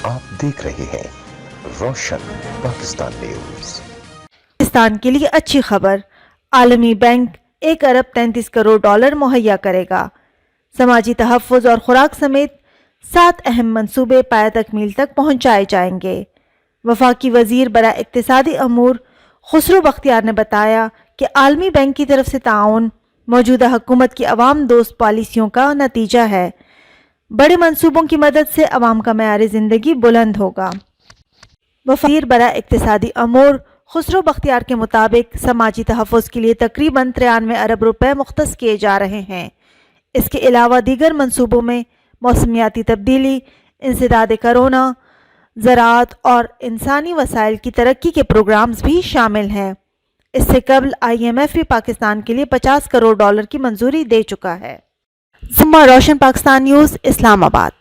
आप देख रहे हैं रोशन पाकिस्तान न्यूज। पाकिस्तान के लिए अच्छी खबर, आलमी बैंक 1 अरब 33 करोड़ डॉलर मुहैया करेगा। समाजी तहफ़्फ़ुज़ और खुराक समेत 7 अहम मंसूबे पाया तकमील तक पहुँचाए जाएंगे। वफाकी वज़ीर बरा इक़्तिसादी अमूर खुसरो बख्तियार ने बताया कि आलमी बैंक की तरफ से ताउन मौजूदा हुकूमत की अवाम दोस्त पॉलिसियों का नतीजा है। बड़े मंसूबों की मदद से अवाम का मयार ज़िंदगी बुलंद होगा। वज़ीर बरा इक़्तिसादी अमूर खुसरो बख्तियार के मुताबिक समाजी तहफ़्फ़ुज़ के लिए तकरीबन 93 अरब रुपए मुख्तस किए जा रहे हैं। इसके अलावा दीगर मंसूबों में मौसमियाती तब्दीली, इंसदाद कोरोना, ज़राअत और इंसानी वसाइल की तरक्की के प्रोग्राम्स भी शामिल हैं। इससे कबल IMF भी पाकिस्तान के लिए 50 करोड़ डॉलर की मंजूरी दे चुका है। रोशन पाकिस्तान न्यूज़, इस्लामाबाद।